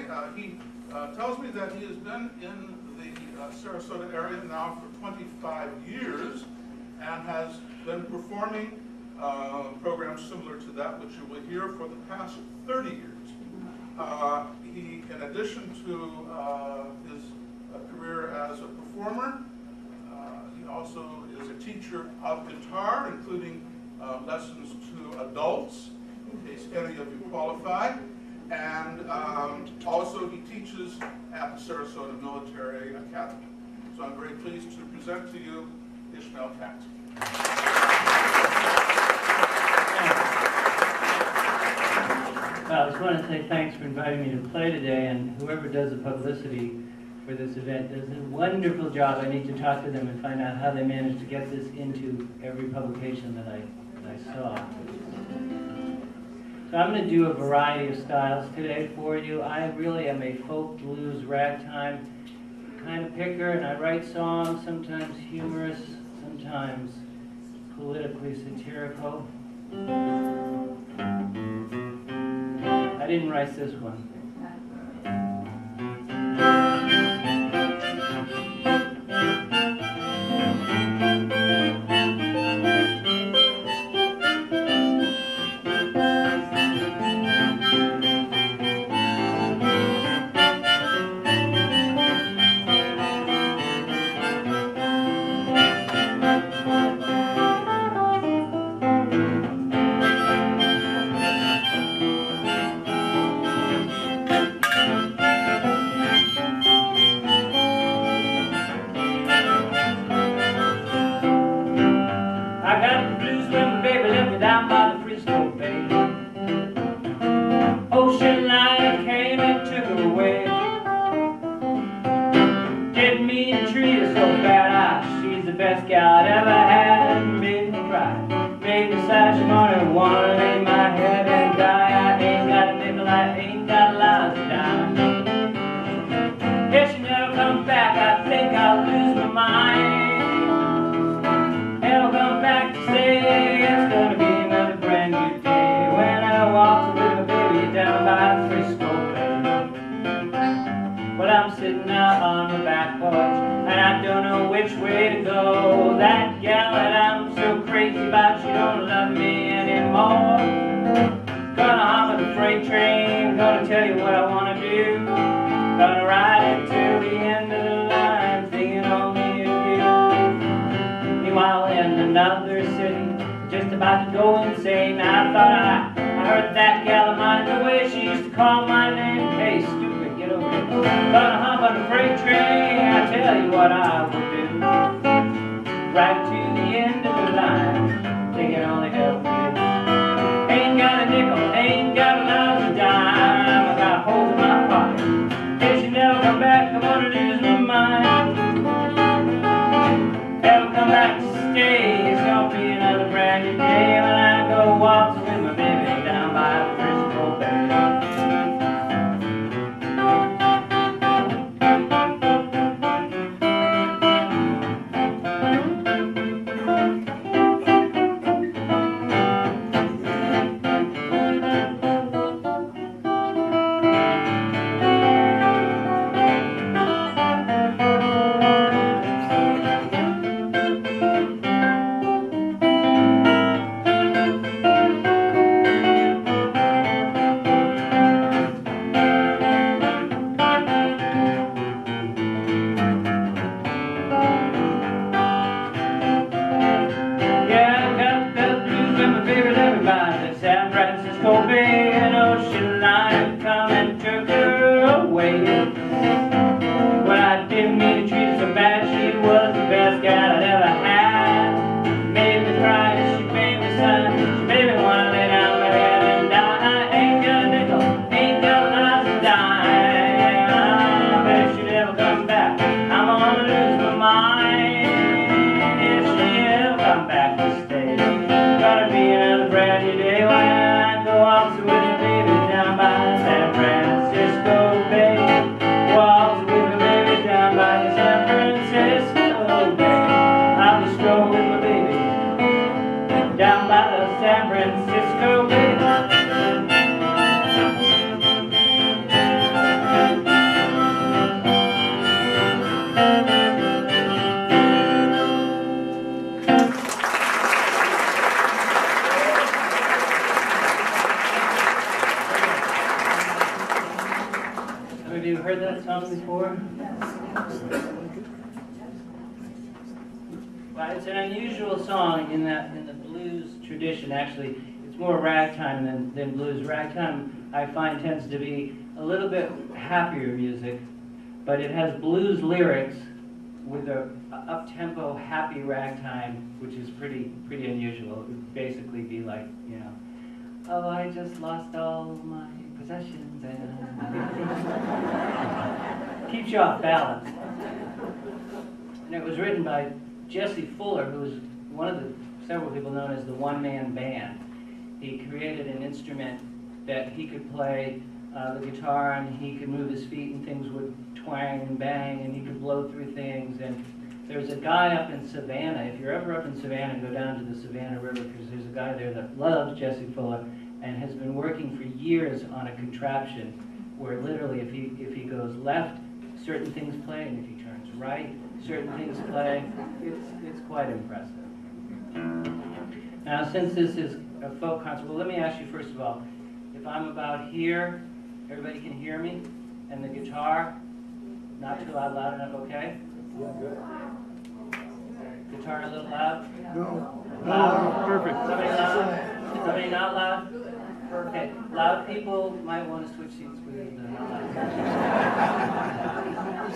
today. He tells me that he has been in the Sarasota area now for 25 years and has been performing programs similar to that which you will hear for the past 30 years. He, in addition to his career as a performer, he also is a teacher of guitar, including lessons to adults, in case any of you qualify. And also he teaches at the Sarasota Military Academy. So I'm very pleased to present to you Ishmael Katz. I just want to say thanks for inviting me to play today, and whoever does the publicity for this event does a wonderful job. I need to talk to them and find out how they managed to get this into every publication that I saw. So I'm going to do a variety of styles today for you. I really am a folk blues ragtime kind of picker, and I write songs, sometimes humorous, sometimes politically satirical. I didn't write this one. Have you heard that song before? Well, it's an unusual song in that in the blues tradition. Actually, it's more ragtime than blues. Ragtime, I find, tends to be a little bit happier music, but it has blues lyrics with a up-tempo, happy ragtime, which is pretty unusual. It would basically be like, you know, oh, I just lost all my possessions and keeps you off balance. And it was written by Jesse Fuller, who was one of the several people known as the one-man band. He created an instrument that he could play the guitar, and he could move his feet and things would twang and bang, and he could blow through things. And there's a guy up in Savannah. If you're ever up in Savannah, go down to the Savannah River, because there's a guy there that loves Jesse Fuller and has been working for years on a contraption where literally if he goes left, certain things play, and if he turns right, certain things play. It's quite impressive. Now, since this is a folk concert, well, let me ask you first of all, if I'm about here, everybody can hear me, and the guitar, not too loud enough, okay? Yeah, good. Guitar a little loud? No. Loud? Perfect. Somebody loud? Somebody not loud? Okay. Loud people might want to switch seats with the not loud.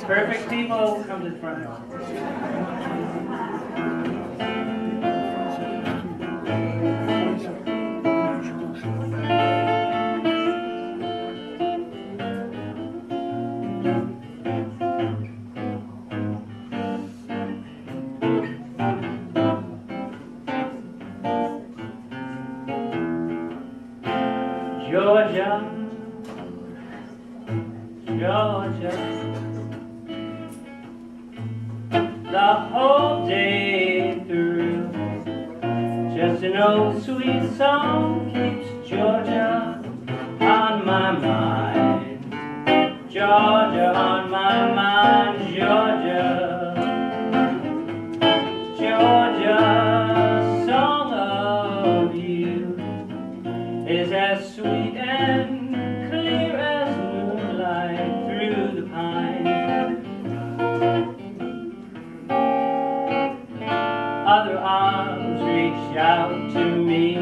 Perfect people, come to the front row. Georgia, Georgia, the whole day through, just an old sweet song keeps Georgia on my mind. Georgia on my mind, Georgia, Georgia, song of you is as sweet and clear as moonlight through the pines. Other arms reach out to me,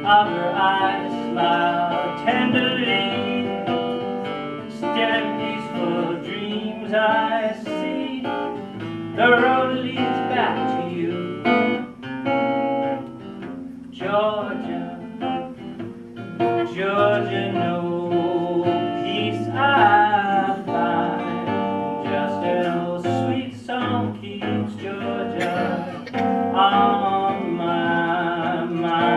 other eyes smile tenderly. Still in peaceful dreams I see the road leads back to you. Georgia, Georgia, no peace I find. Just an old sweet song keeps Georgia on my mind.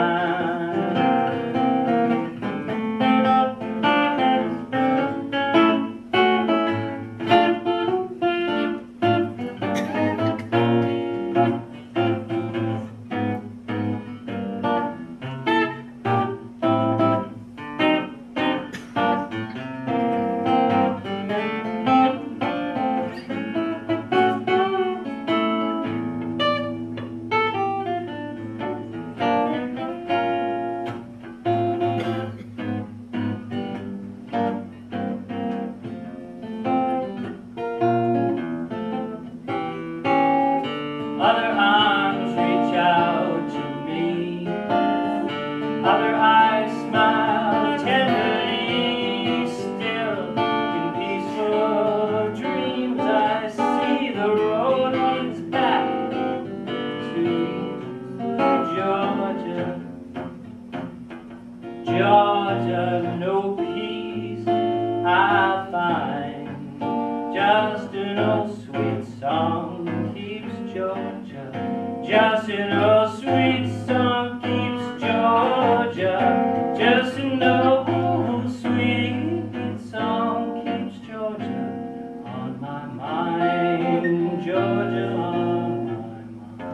Other arms reach out to me, other eyes smile tenderly. Still in peaceful dreams I see the road leads back to Georgia. Georgia, no peace I'll find. Just an old sweet song keeps Georgia. Just an old sweet song keeps Georgia. Just an old sweet song keeps Georgia on my mind. Georgia on my mind.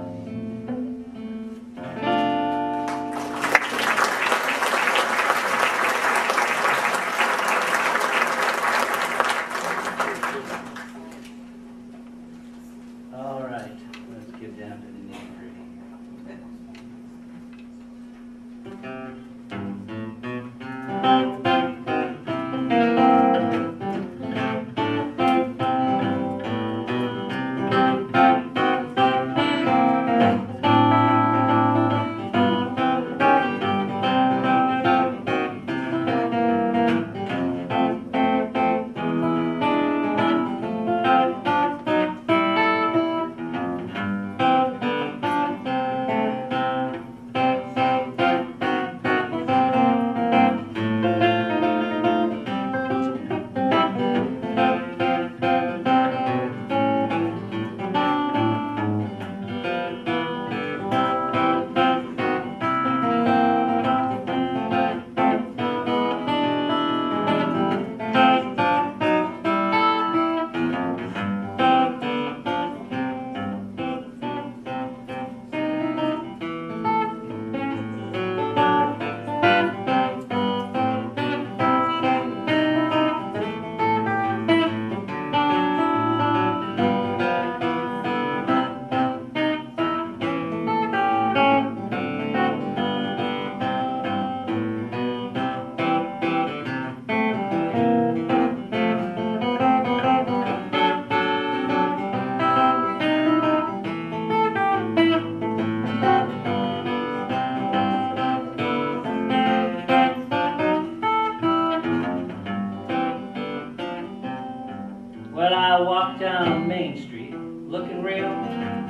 Well, I walk down Main Street, looking real,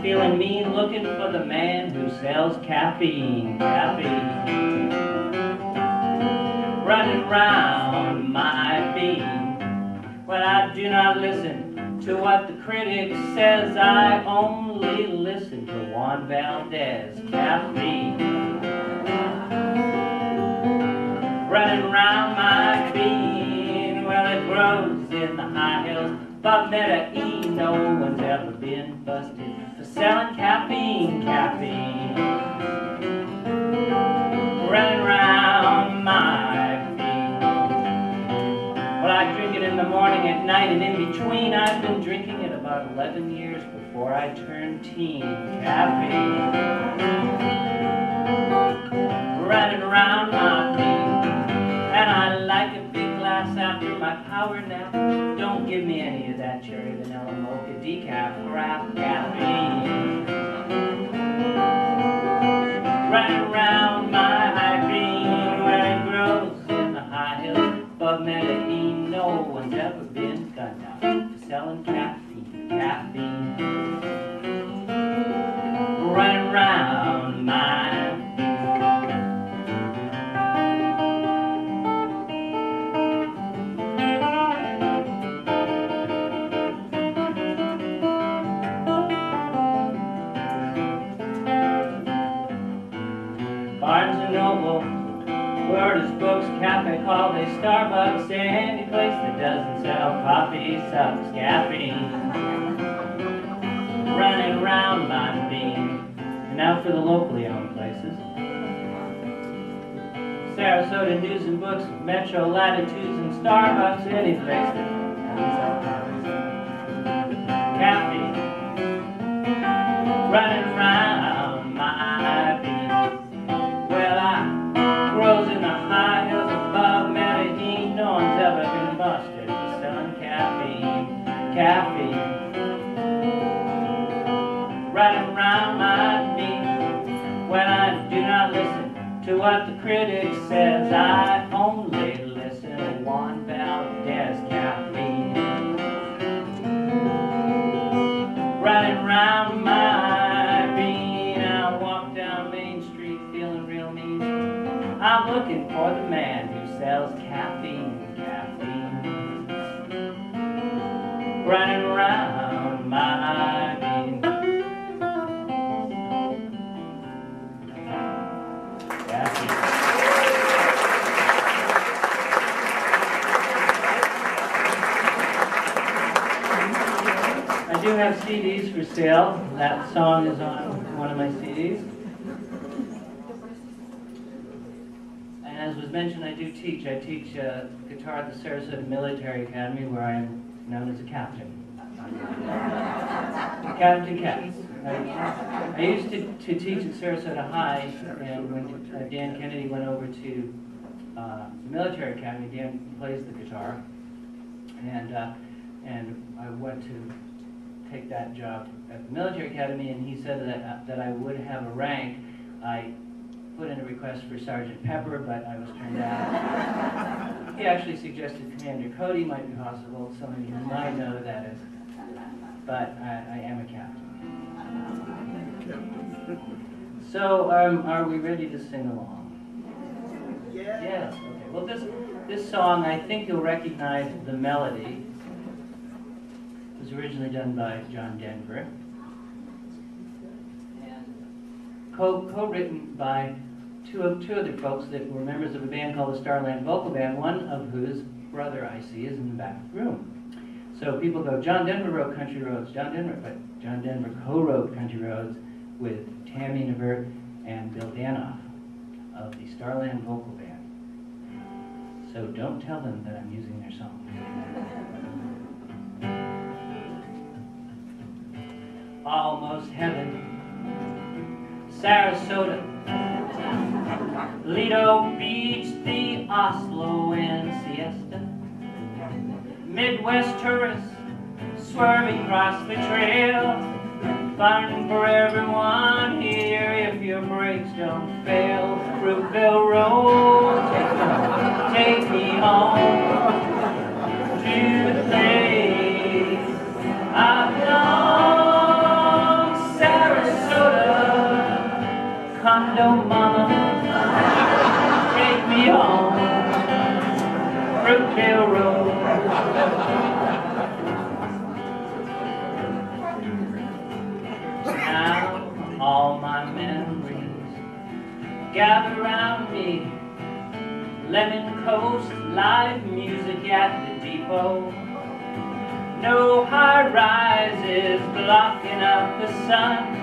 feeling mean, looking for the man who sells caffeine, caffeine. Running round my bean. Well, I do not listen to what the critic says, I only listen to Juan Valdez, caffeine. Running round my bean, well, it grows in the high hills above Medellin. No one's ever been busted for selling caffeine, caffeine. Running round my bean. Well, I drink it in the morning, at night, and in between. I've been drinking it about 11 years before I turned teen, caffeine. Running around my bean. And I like a big glass after my power nap. Don't give me any of that cherry vanilla mocha decaf crap, caffeine. Running around my bean, where it grows in the high hills above Medellin. No one's ever been gunned down for selling caffeine, caffeine. Running around my Barnes & Noble, Worders, Books, Cafe, Coffee, Starbucks, any place that doesn't sell coffee sucks, caffeine. Running around my bean. And now for the locally owned places. Sarasota News and Books, Metro, Latitudes, and Starbucks, any place that doesn't sell coffee. Caffeine. Running around my bean. Well, I grows in the high hills above Medellin. No one's ever been busted for selling caffeine, caffeine. Running around my bean. When I do not listen to what the critic says, I only listen to Juan Valdez, caffeine. Running around my bean. I walk down Main Street feeling real mean. I'm looking for the man who sells caffeine, caffeine. Running around my bean. Caffeine. I do have CDs for sale. That song is on one of my CDs. And as was mentioned, I do teach. I teach guitar at the Sarasota Military Academy, where I am known as a captain. Captain Katz. I used to teach at Sarasota High, and when Dan Kennedy went over to the Military Academy, Dan plays the guitar, and I went to take that job at the Military Academy, and he said that I would have a rank. I put in a request for Sergeant Pepper, but I was turned down. He actually suggested Commander Cody might be possible. Some of you might know who that is. But I am a captain. So, are we ready to sing along? Yeah. Yes. Okay. Well, this song, I think you'll recognize the melody. It was originally done by John Denver, and co-written by two other folks that were members of a band called the Starland Vocal Band, one of whose brother I see is in the back room. So people go, John Denver wrote Country Roads, John Denver co-wrote Country Roads with Tammy Nevert and Bill Danoff of the Starland Vocal Band. So don't tell them that I'm using their song. Almost heaven, Sarasota, Lido Beach, the Oslo and Siesta, Midwest tourists swerving across the trail, fun for everyone here if your brakes don't fail. Fruitville Road, take me home to the place depot. No high rises blocking up the sun.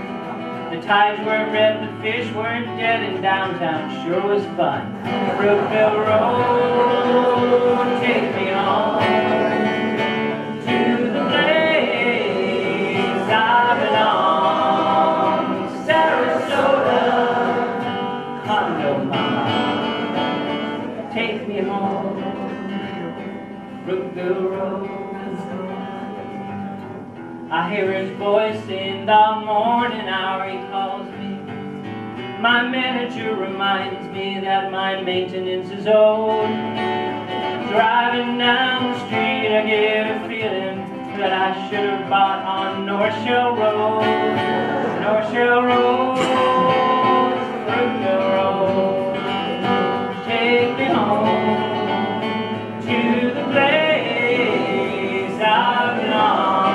The tides weren't red, the fish weren't dead, and downtown sure was fun. Brookville Road, take me home to the place I belong. Sarasota, condo mama, take me home. Brookville Road. I hear his voice in the morning hour, he calls me. My manager reminds me that my maintenance is owed. Driving down the street, I get a feeling that I should have bought on North Shore Road. North Shore Road, Brookville Road, take me home to the place I belong.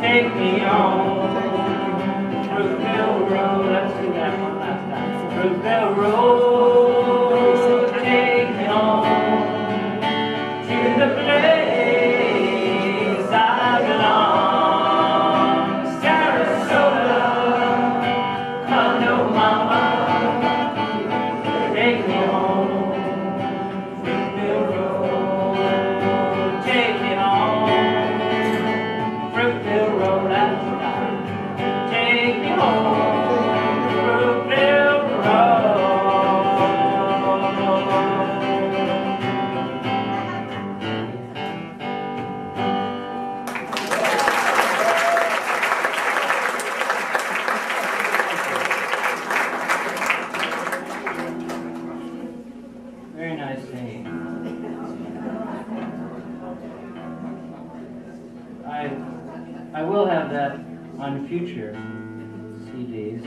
Take me home, Brookville Road. Let's do that one last time. Brookville Road, take me home to the place I belong. Sarasota, condo mama, take me home. Brookville Road, take me home. Brookville Road, that's right. Take me home, Brookville Road. Very nice singing. I will have that on future CDs.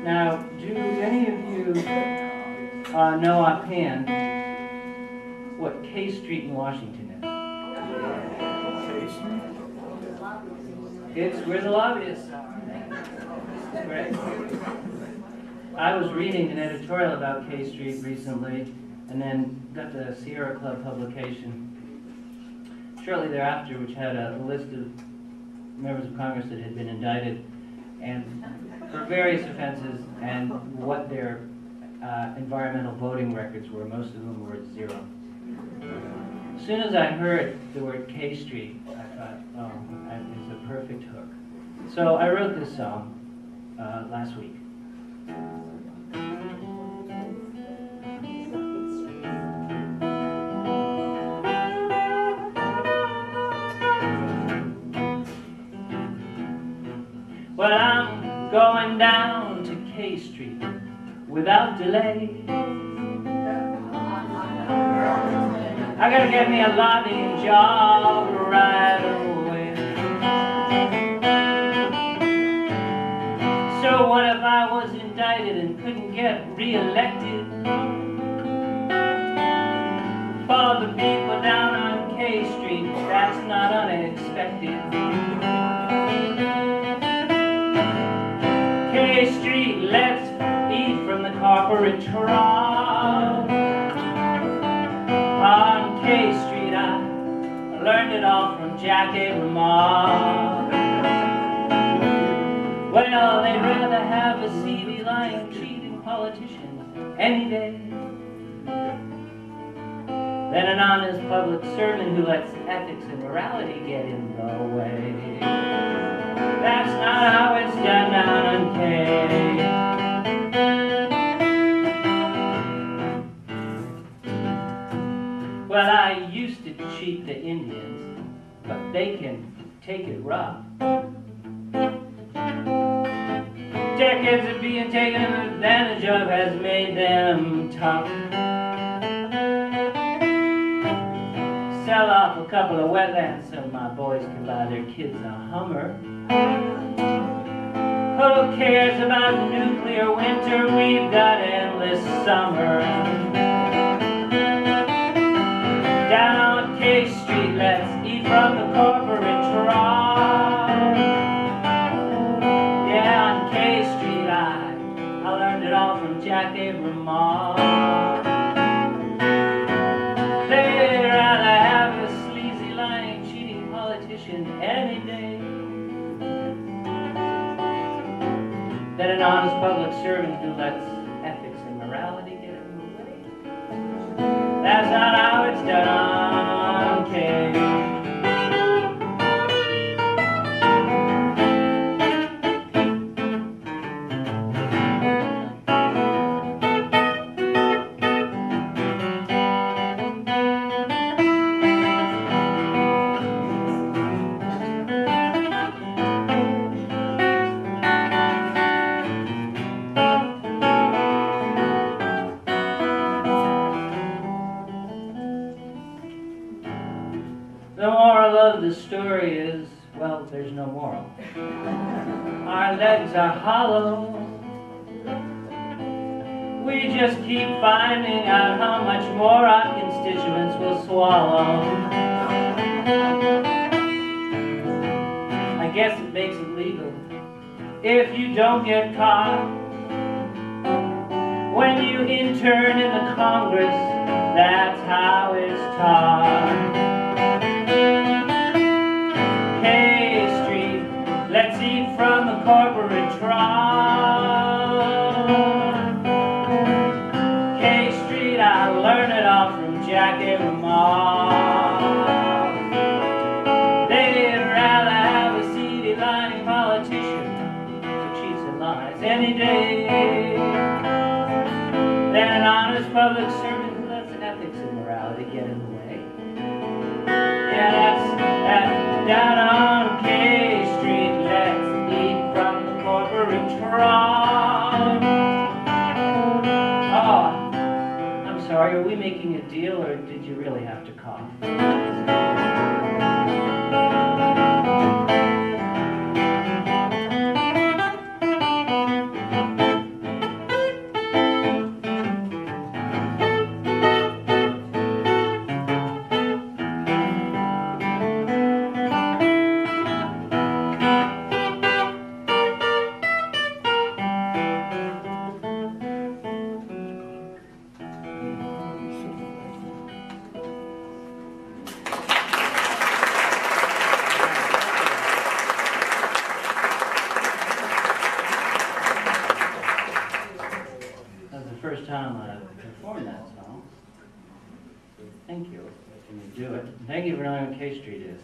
Now, do any of you know offhand what K Street in Washington is? It's where the lobbyists are. Great. I was reading an editorial about K Street recently, and then got the Sierra Club publication shortly thereafter, which had a list of members of Congress that had been indicted and for various offenses and what their environmental voting records were. Most of them were 0. As soon as I heard the word K Street, I thought, oh, that is a perfect hook. So I wrote this song last week. Well, I'm going down to K Street without delay. I gotta get me a lobbying job right away. So what if I was indicted and couldn't get re-elected? For the people down on K Street, that's not unexpected. K Street, let's eat from the corporate trough. On K Street, I learned it all from Jackie Lamar. Well, they'd rather have a seedy, lying, cheating politician any day than an honest public servant who lets ethics and morality get in the way. That's not how it's done down on K. Well, I used to cheat the Indians, but they can take it rough. Decades of being taken advantage of has made them tough. Sell off a couple of wetlands so my boys can buy their kids a Hummer. Who cares about nuclear winter? We've got endless summer. Down on K Street, let's eat from the corporate trough. than an honest public servant who lets ethics and morality get in the way. That's not how it's done, okay? The moral of the story is, well, there's no moral. Our legs are hollow. We just keep finding out how much more our constituents will swallow. I guess it makes it legal if you don't get caught. When you intern in the Congress, that's how it's taught. K Street, let's eat from the corporate trough. K Street, I learned it all from Jackie Lamar. They'd rather have a seedy, lying politician who cheats and lies any day than an honest public servant who lets ethics and morality get in the way. Yeah, that's that down on K Street. Let's eat from the corporate trough. Oh, I'm sorry, are we making a deal or did you really have to cough? First time I performed that song. Thank you for letting me do it. Thank you for knowing what K Street is.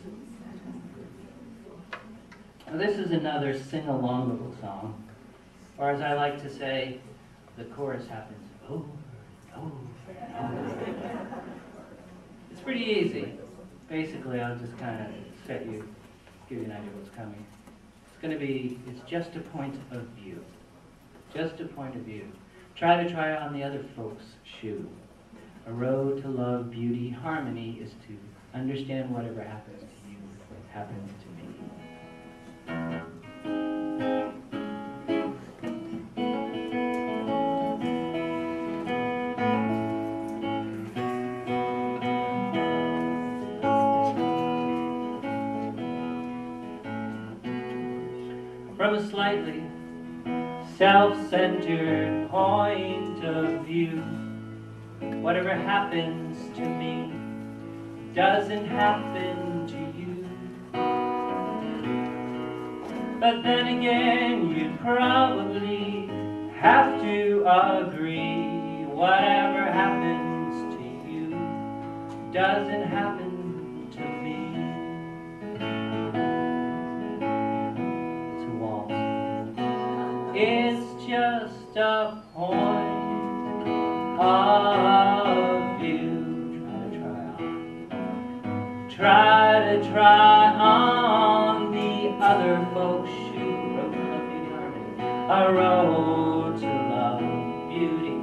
Now, this is another sing-alongable song, or as I like to say, the chorus happens over and over and over. It's pretty easy. Basically, I'll just kind of give you an idea what's coming. It's going to be, it's just a point of view. Just a point of view. Try to try on the other folks' shoe. A road to love, beauty, harmony is to understand whatever happens to you happens to me. From a slightly self-centered point of view, whatever happens to me doesn't happen to you. But then again, you'd probably have to agree, whatever happens to you doesn't happen to me. It's a waltz. It's just a point of view. Try to try on the other folks' shoe. Road to love, beauty, harmony. A road to love, beauty,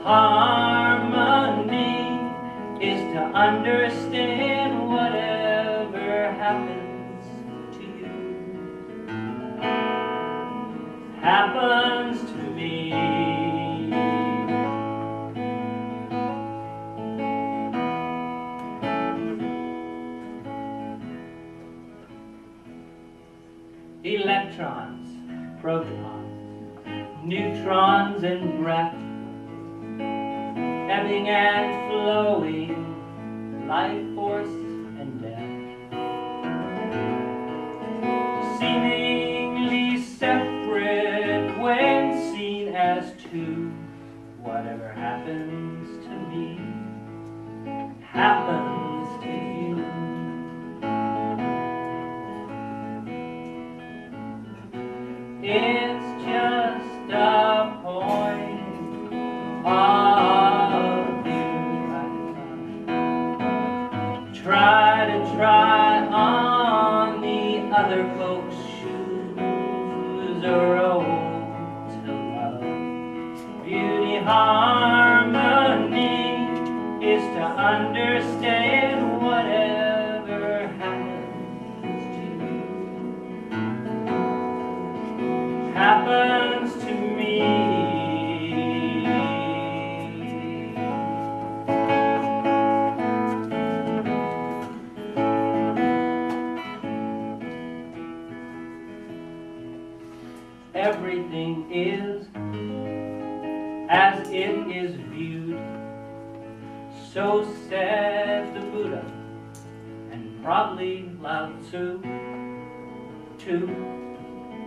harmony is to understand whatever happens to you happens to me. Electrons, protons, neutrons and breath, ebbing and flowing, life force and death, seemingly separate ways to whatever happens to me happens to you. It's just a point of view. Try on the other folks' shoes, a road to love. Beauty, harmony is to understand whatever happens to you happens to me. Everything is as it is viewed, so said the Buddha, and probably Lao Tzu too.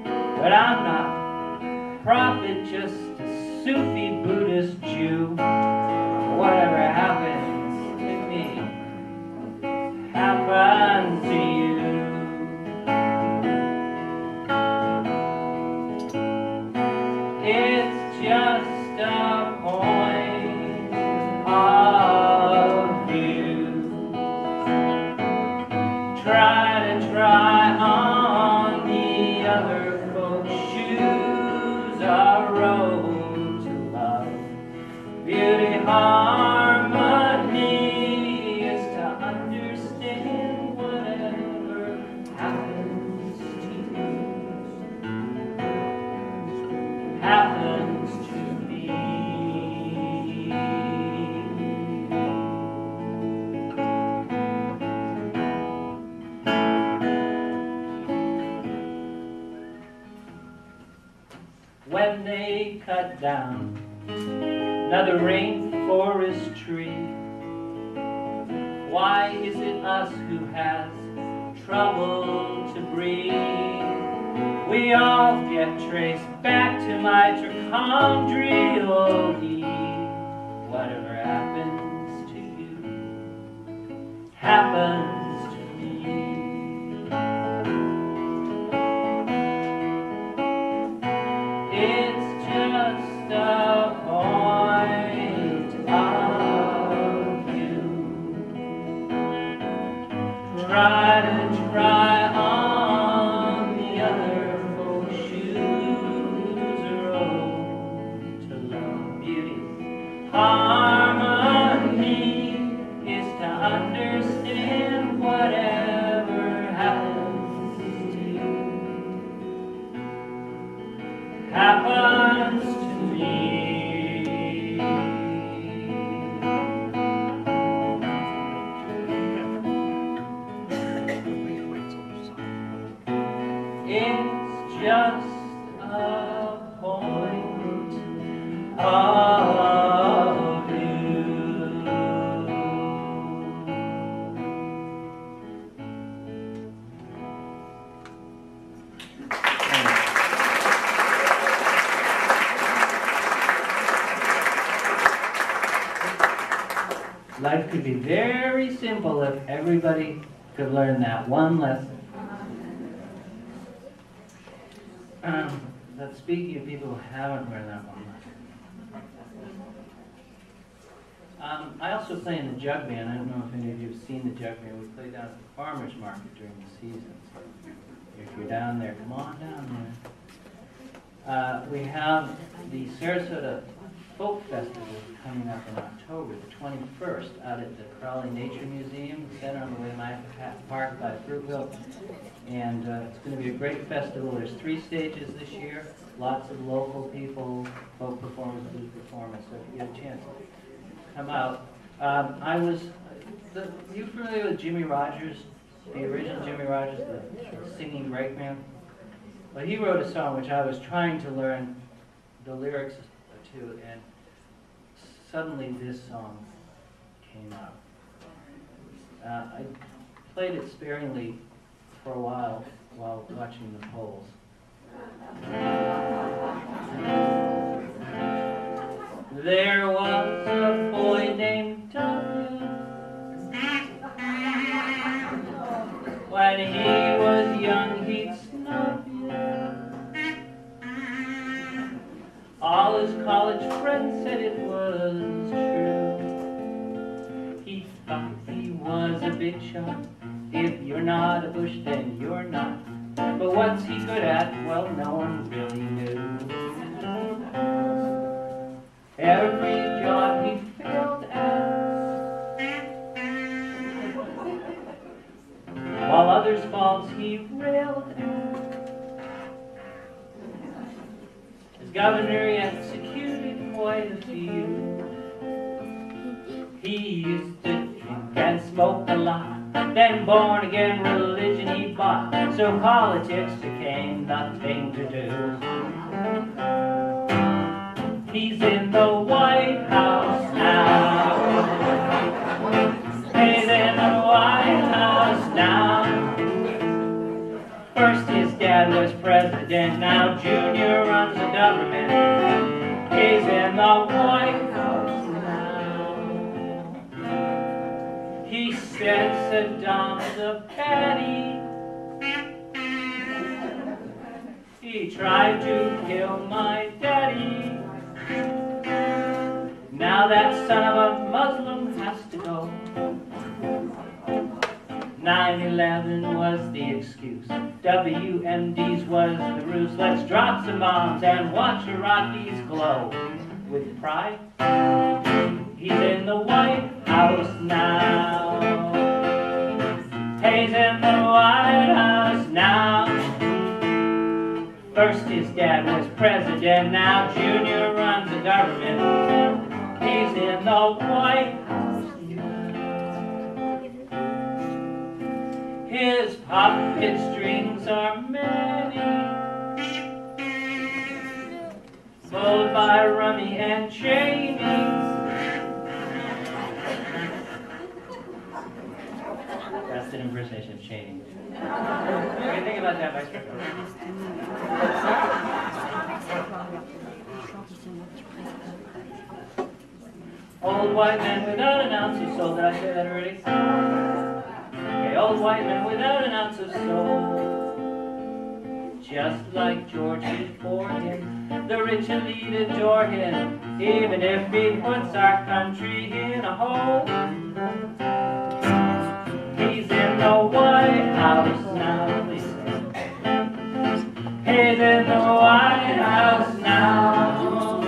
But I'm not a prophet, just a Sufi Buddhist Jew. Whatever happens to me happens to you. It's just a point of view. Try on the other folks' shoes, a road to love. Beauty, harmony is to understand whatever happens to you happens to me. When they cut down another rainforest tree, why is it us who has trouble to breathe? We all get traced back to mitochondrial Eve. Whatever happens to you happens to me. It's just a point of view. Try on the other folks' shoes, a road to love. Beauty, harmony is to understand whatever happens to you happens to me. It's just a point of view. Life could be very simple if everybody could learn that one lesson. But speaking of people who haven't learned that one lesson, I also play in the jug band. I don't know if any of you have seen the jug band. We play down at the farmer's market during the season. So if you're down there, come on down there. We have the Sarasota Folk Festival coming up in October, the 21st, out at the Crowley Nature Museum Center on the way to Micah Park by Fruitville. And it's going to be a great festival. There's 3 stages this year, lots of local people, folk performers, blues performers, so if you get a chance, come out. You familiar with Jimmy Rogers, the original Jimmy Rogers, the singing brakeman? Well, he wrote a song which I was trying to learn the lyrics to, and suddenly this song came out. I played it sparingly for a while watching the polls. all his college friends said it was true. He thought he was a big shot. If you're not a Bush, then you're not. But what's he good at? Well, no one really knew. Every job he failed at, while others' faults he railed at. As governor he executed quite a few. He used to drink and smoke a lot. Then born-again religion he bought, so politics became the thing to do. He's in the White House now. He's in the White House now. First his dad was president, now Junior runs the government. He's in the White House now. He said Saddam's a fatty. He tried to kill my daddy. Now that son of a Muslim has to go. 9/11 was the excuse. WMDs was the ruse. Let's drop some bombs and watch Iraqis glow. With pride, he's in the White House now. He's in the White House now. First his dad was president, now Junior runs the government. He's in the White House now. His pocket strings are many, pulled by Rummy and Cheney. That's an impersonation of Cheney. What do you think about that, Vice President? Old white man without an ounce of soul. Did I say that already? Okay, old white man without an ounce of soul. Just like George before him, the rich elite adore him, even if he puts our country in a hole. He's in the White House now, listen. He's in the White House now.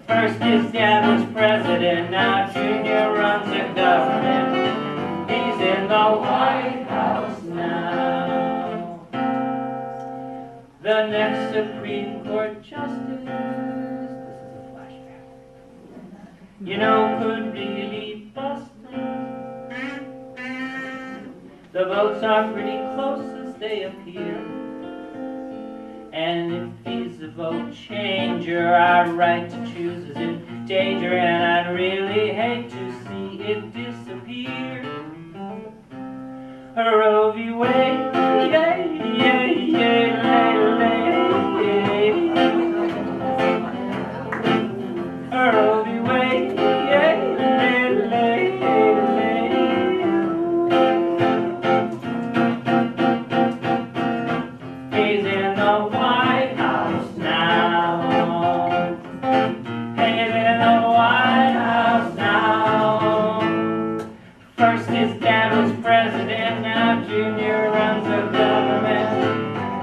First his dad was president, now Junior runs the government. He's in the White House now. The next Supreme Court Justice, this is a flashback, you know, could really bust things. The votes are pretty close as they appear. And if he's a vote changer, our right to choose is in danger, and I'd really hate to see it disappear. Roe v. Wade, yeah, yeah, yeah, Roe v. Wade, yeah, he's in the White House now. He's in the White House now. First his dad was president, now Junior runs the government.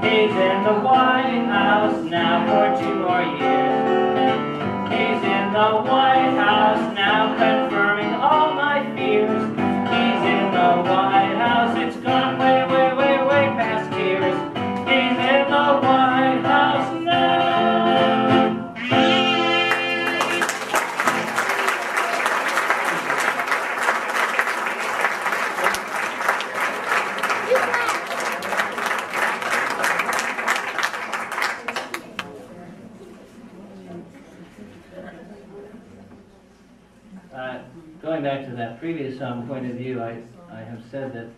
He's in the White House now for 2 more years. He's in the White House now, confirming all my fears. He's in the White House, it's gone way, way, way, way past tears. He's in the White House now. Going back to that previous point of view, I have said that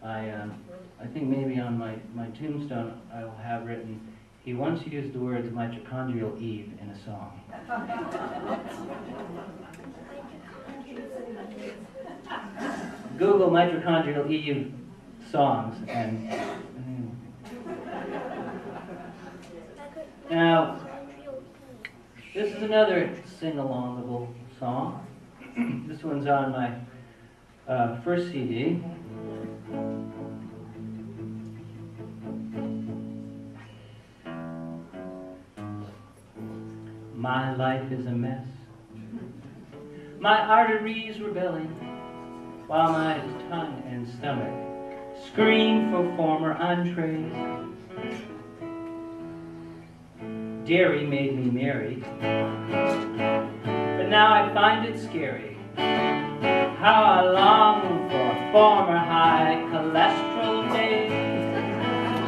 I think maybe on my tombstone I will have written, he once used the words mitochondrial Eve in a song. Google mitochondrial Eve songs and now is another sing-alongable song. This one's on my first CD. My life is a mess. My arteries rebelling, while my tongue and stomach scream for former entrees. Dairy made me merry, but now I find it scary how I long for former high cholesterol days.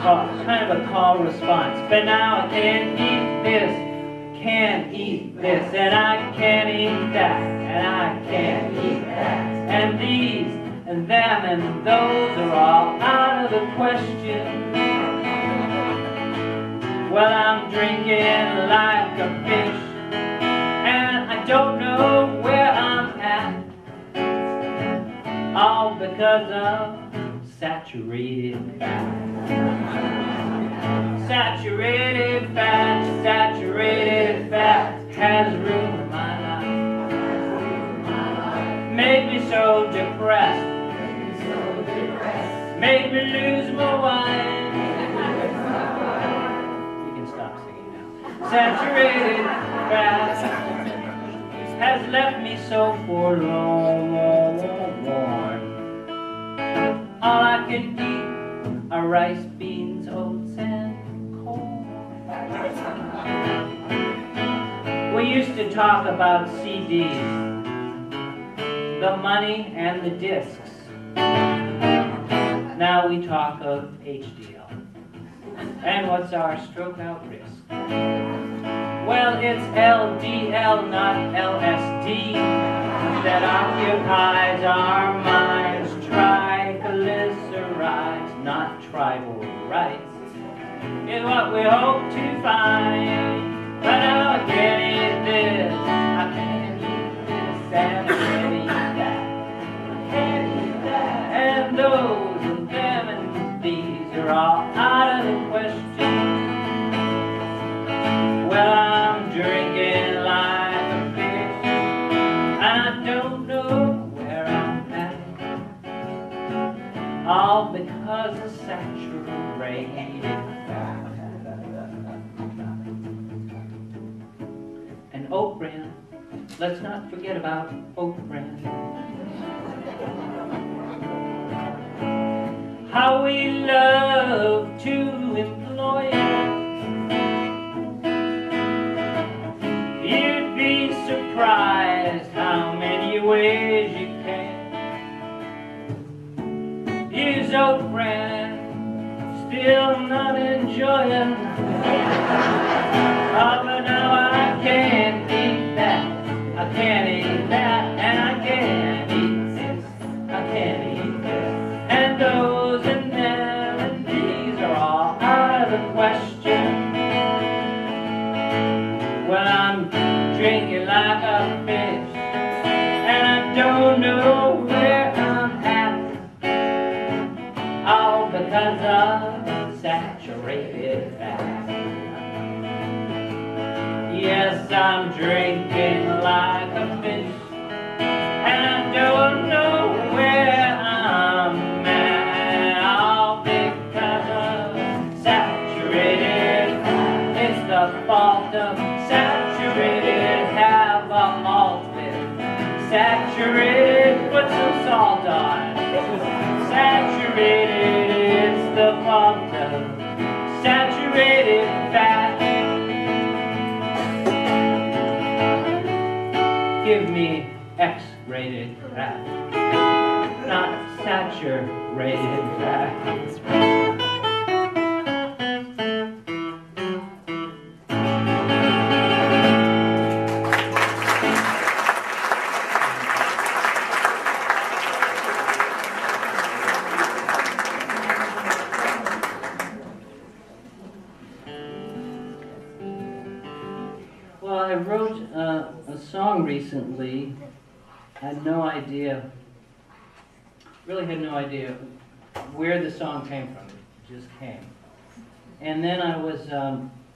Oh, kind of a call response, but now I can't eat this, can't eat this, and I can't eat that, and I can't eat that, and these and them and those are all out of the question. Well, I'm drinking like a fish, and I don't know where I'm at, all because of saturated fat. Saturated fat, saturated fat has ruined my life. Made me so depressed, made me lose my mind. You can stop singing now. Saturated fat has left me so forlorn. All I can eat are rice, beans, oats, and corn. We used to talk about CDs, the money and the discs. Now we talk of HDL. And what's our stroke out risk? Well, it's LDL, not LSD, that occupies our minds. Triglycerides, not tribal rights, is what we hope to find. But now I can't eat this, I can't eat this, and I can't eat that, I can't eat that, and those and them and these are all out of the question. Well, I'm drinking like a fish, and I don't know where I'm at, all because of saturated fat. And oat bran, let's not forget about oat bran. How we love to employ it. You'd be surprised how many ways you can use oat bran, still not enjoying. Oh, but now I can't eat that, I can't eat that, and I can't eat this, I can't eat this, and those and them and these are all out of the question. Well, I'm drinking like a fish, and I don't know where I'm at, all because of saturated fat. Yes, I'm drinking like a fish, and I don't know where I'm at, all because of saturated fat. It's the fault of saturated, have a malt with saturated, put some salt on. Saturated, it's the fault of saturated fat. Give me X-rated fat, not saturated fat. Well, I wrote a song recently. Had no idea, really had no idea where the song came from. It just came. And then I was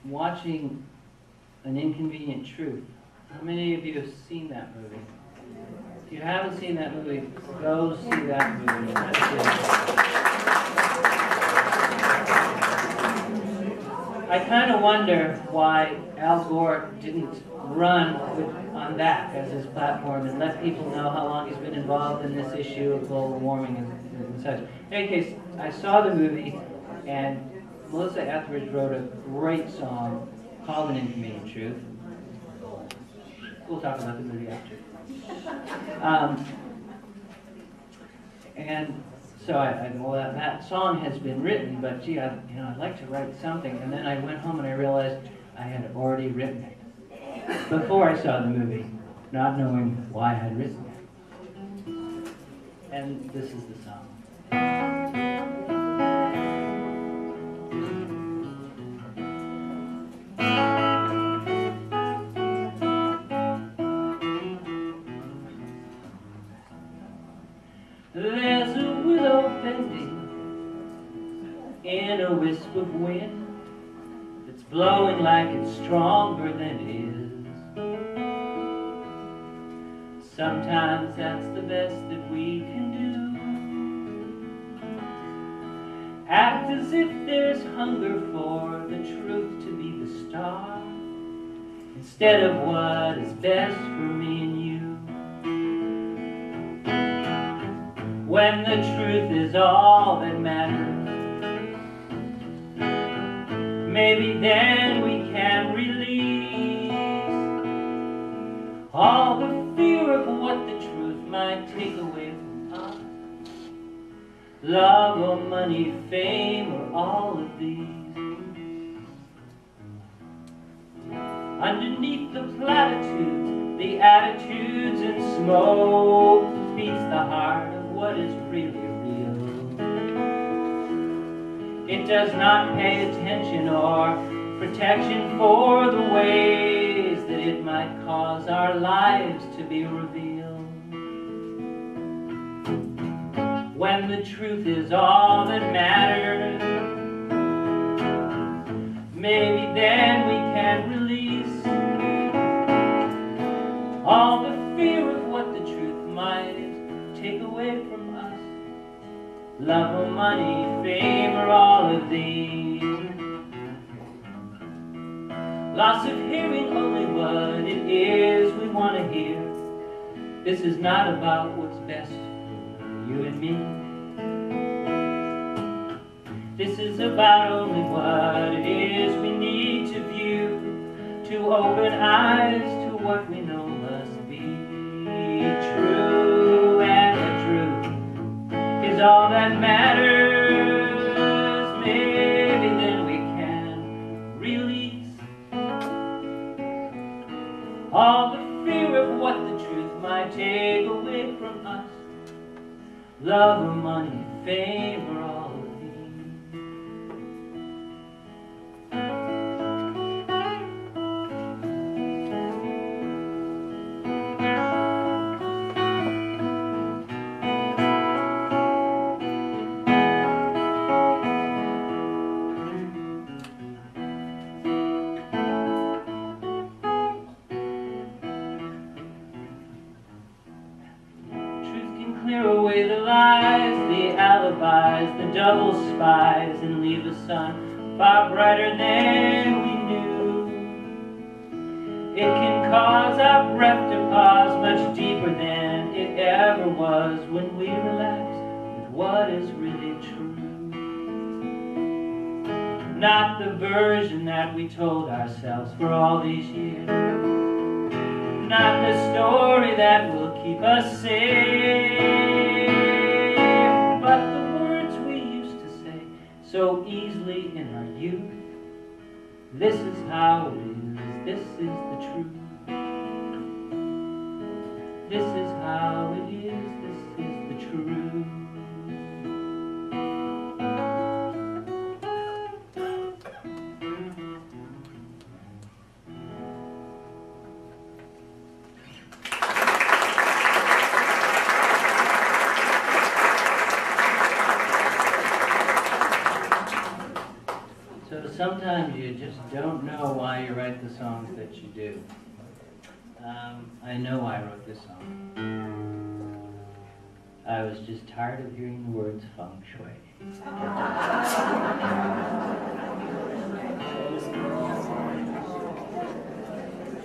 watching An Inconvenient Truth How many of you have seen that movie? If you haven't seen that movie, go see that movie. That's it. I kind of wonder why Al Gore didn't run on that as his platform and let people know how long he's been involved in this issue of global warming and such. In any case, I saw the movie, and Melissa Etheridge wrote a great song called An Inconvenient Truth. We'll talk about the movie after. And so well, that song has been written, but gee, I'd like to write something. And then I went home and I realized I had already written it before I saw the movie, not knowing why I had written it. And this is the song. There's a willow bending in a wisp of wind that's blowing like it's stronger than it is. Sometimes that's the best that we can do. Act as if there's hunger for the truth to be the star, instead of what is best for me and you. When the truth is all that matters, maybe then we can release all the fear of what the truth might take away from us. Love or money, fame, or all of these. Underneath the platitudes, the attitudes and smoke beats the heart of what is really real. It does not pay attention or protection for the ways that it might cause our lives to be revealed. When the truth is all that matters, maybe then we can release all the fear of what the truth might take away from us. Love or money, fame, or all of these. Loss of hearing only what it is we want to hear. This is not about what's best for you and me. This is about only what it is we need to view, to open eyes to what we know must be true, and the truth is all that matters. Maybe then we can release all the fear of what the truth might take away from us. Love or money, fame, or all of clear away the lies, the alibis, the double spies, and leave the sun far brighter than we knew. It can cause our breath to pause much deeper than it ever was when we relax with what is really true. Not the version that we told ourselves for all these years. Not the story that will keep us safe, but the words we used to say so easily in our youth. This is how it is, this is the truth. This is how it is, this is the truth. Sometimes you just don't know why you write the songs that you do. I know I wrote this song. I was just tired of hearing the words feng shui.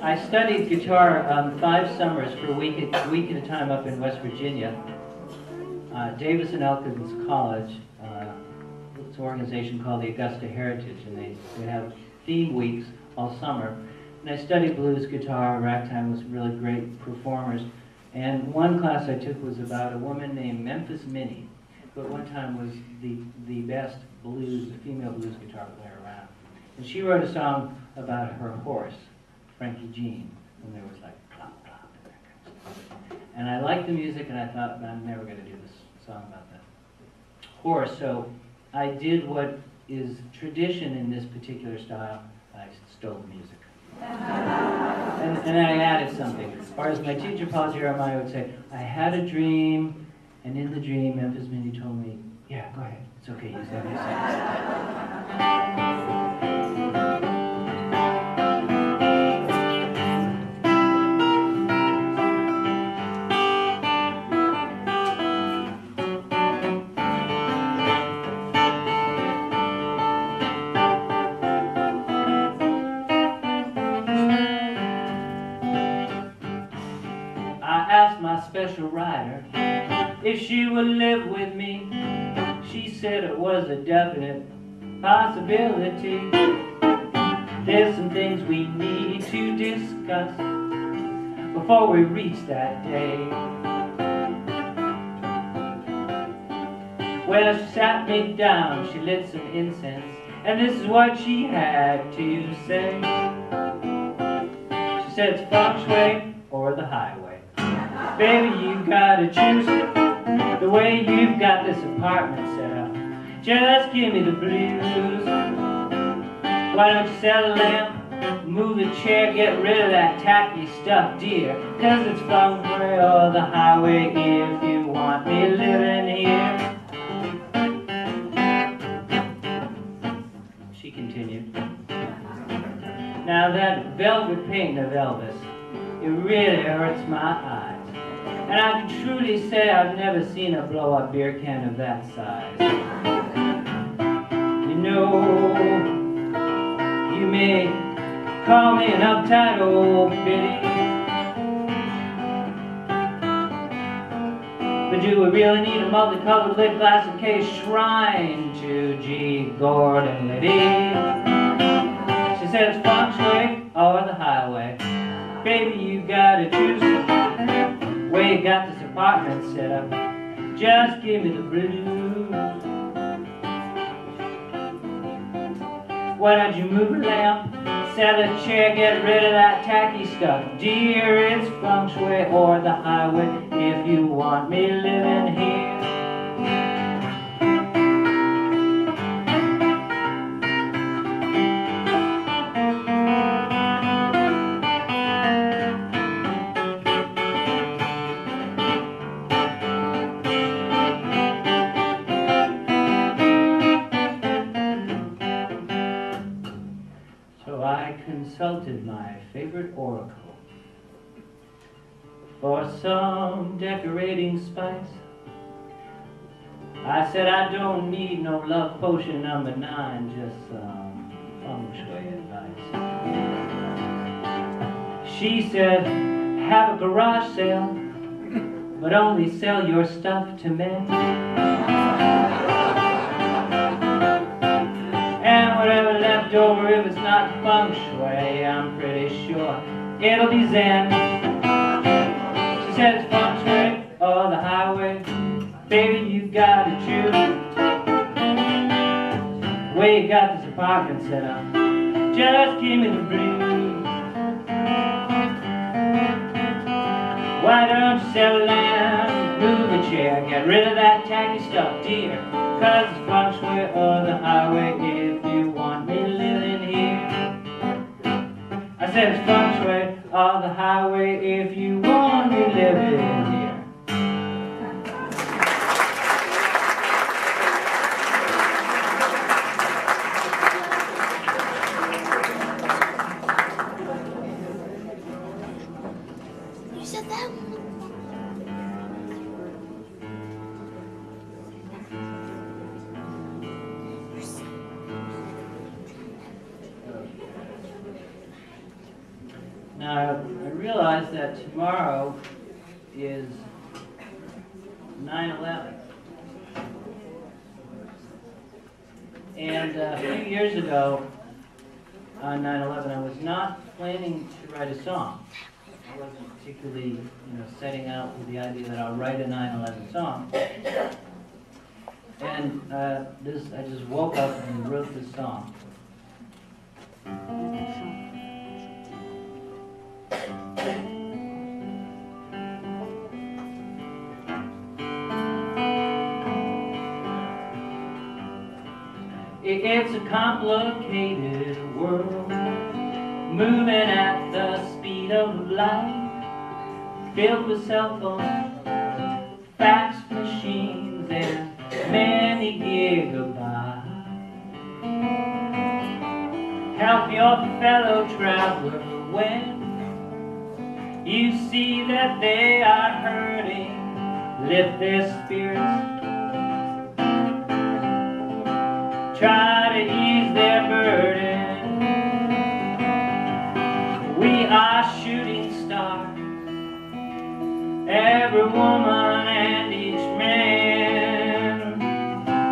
I studied guitar 5 summers for a week at a time up in West Virginia. Davis and Elkins College, it's an organization called the Augusta Heritage, and they have theme weeks all summer. And I studied blues guitar. Ragtime was really great performers. And one class I took was about a woman named Memphis Minnie, who at one time was the best blues, female blues guitar player around. And she wrote a song about her horse, Frankie Jean, and there was like plop, plop, and that kind of stuff. And I liked the music, and I thought, I'm never going to do this song about that horse. So I did what is tradition in this particular style. I stole the music. And then I added something. Or as my teacher, Paul Jeremiah, would say, I had a dream, and in the dream, Memphis Minnie told me, yeah, go ahead, it's okay, you say what you say. Special rider, if she would live with me. She said it was a definite possibility. There's some things we need to discuss before we reach that day. Well, she sat me down, she lit some incense, and this is what she had to say. She said it's feng shui or the highway. Baby, you gotta choose the way you've got this apartment set up. Just give me the blues. Why don't you sell a lamp, move a chair, get rid of that tacky stuff, dear? 'Cause it's feng shui or the highway if you want me living here. She continued. Now that velvet paint of Elvis, it really hurts my eyes. And I can truly say I've never seen a blow-up beer can of that size. You know, you may call me an uptight old biddy, but do we really need a multicolored lit glass in case shrine to G. Gordon Liddy? She said it's feng shui or the highway. Baby, you gotta choose way you got this apartment set up. Just give me the blues. Why don't you move a lamp, sell a chair, get rid of that tacky stuff, dear? It's feng shui or the highway if you want me living here. Consulted my favorite oracle for some decorating spice. I said I don't need no love potion number 9, just some feng shui advice. She said, have a garage sale, but only sell your stuff to men. And whatever left over, if it's not feng shui, I'm pretty sure it'll be zen. She said it's feng shui or the highway. Baby, you gotta choose. The way you got this apartment set up, just give me the blues. Why don't you sell the land, move a chair, get rid of that tacky stuff, dear? 'Cause it's feng shui or the highway if you want me living here. I said it's feng shui or the highway if you want me living here. Now, I realize that tomorrow is 9/11. And a few years ago, on 9/11, I was not planning to write a song. I wasn't particularly, setting out with the idea that I'll write a 9/11 song. And I just woke up and wrote this song. It's a complicated world, moving at the speed of light, filled with cell phones, fax machines, and many gigabytes. Help your fellow traveler when you see that they are hurting. Lift their spirits, try to ease their burden. We are shooting stars, every woman and each man,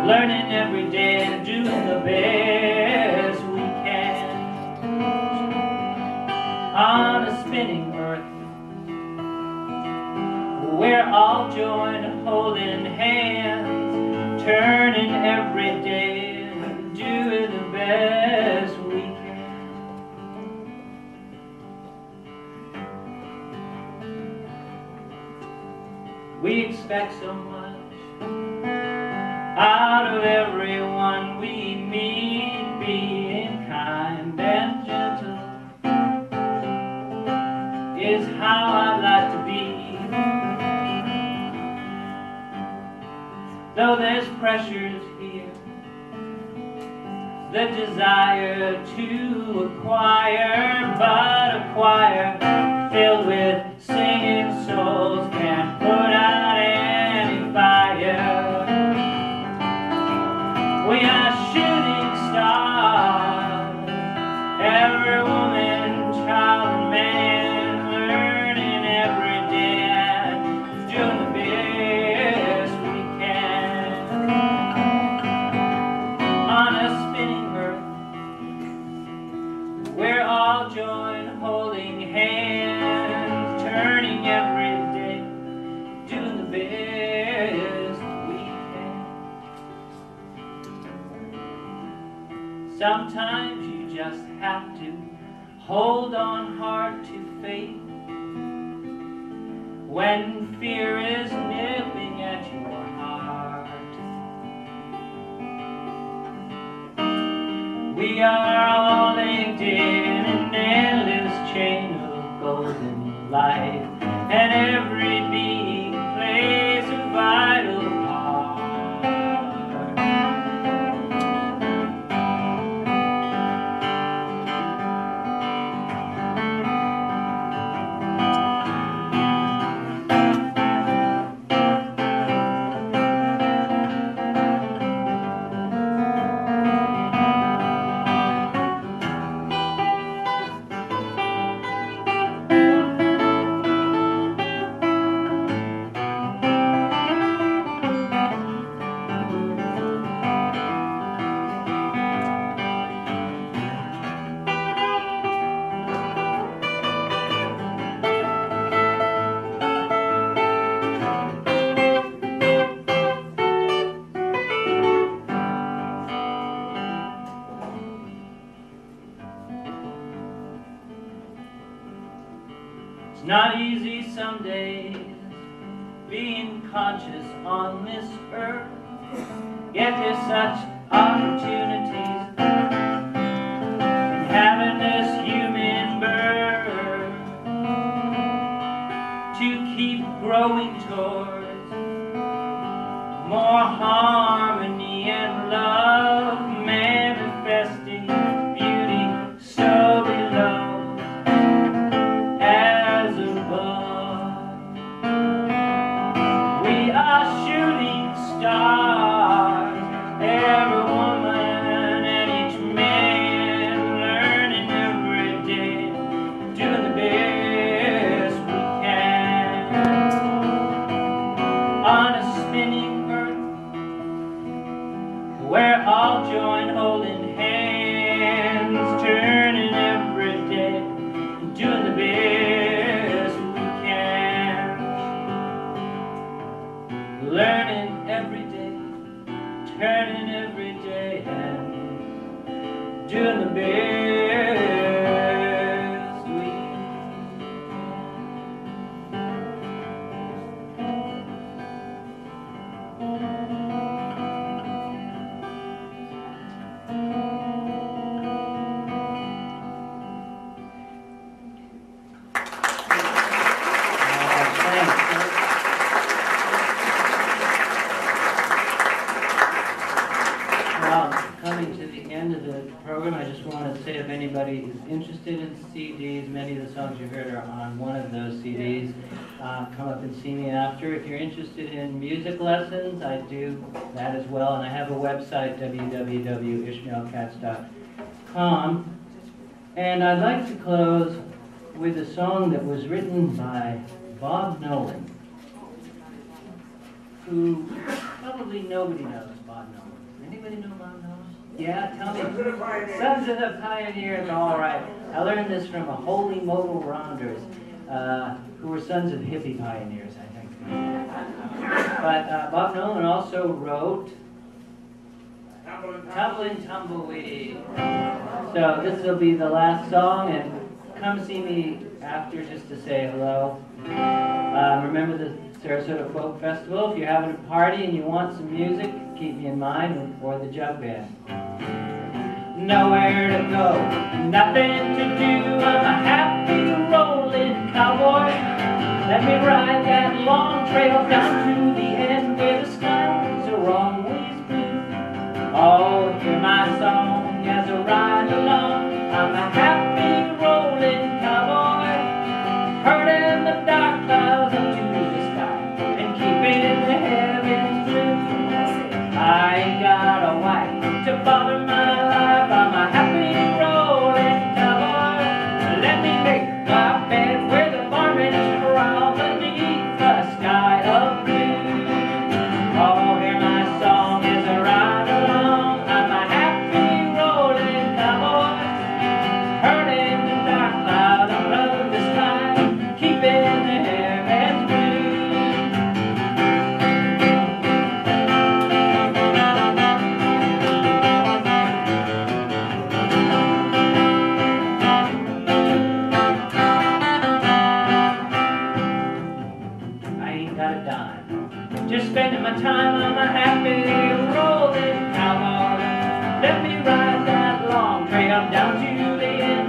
learning every day and doing the best we can. On a spinning earth, we're all joined, holding hands, turning every day, doing the best we can. We expect so much out of everyone we meet, being kind and gentle is how I like to be. Though there's pressures here, the desire to acquire, but a choir filled with singing souls can't put out any fire. We are shooting stars, every woman, child, and man, learning every day and doing the best we can. On a spinning earth, we're all joined, holding hands, turning every day, doing the best we can. Sometimes you just have to hold on hard to faith when fear is nipping at your heart. We are all linked in an endless chain of golden light, and every being plays a vital part. It's not easy some days being conscious on this earth, yet there's such opportunities in having this human birth to keep growing towards more harmony and love, manifesting beauty so below. We are shooting stars, every woman anybody is interested in CDs, many of the songs you heard are on one of those CDs. Come up and see me after. If you're interested in music lessons, I do that as well, and I have a website, www.ishmaelkatz.com. And I'd like to close with a song that was written by Bob Nolan, who probably nobody knows Bob Nolan. Anybody know Bob Nolan? Yeah, tell me. Sons of the Pioneers, all right. I learned this from a holy modal rounders, who were sons of hippie pioneers, I think. But Bob Nolan also wrote Tumbling Tumbleweed. So this will be the last song, and come see me after just to say hello. Remember the Sarasota Folk Festival. If you're having a party and you want some music, keep me in mind, or the jug band. Nowhere to go, nothing to do, I'm a happy rolling cowboy. Let me ride that long trail down to the end where the skies are always blue. Oh, hear my song as I ride along, I'm a happy rolling cowboy. Hurling the dark clouds up to the sky and keeping the heavens blue. I ain't got a wife to bother my life, I'm a happy rolling cowboy. Let me make my bed where the varmints prowl beneath the sky of blue. Oh, hear my song as I ride along, I'm a happy rolling cowboy. Hurling the dark cloud out of the sky, keeping the heavens blue. I ain't got a dime, just spending my time, I'm a happy rolling cowboy. Let me ride that long trail down to the end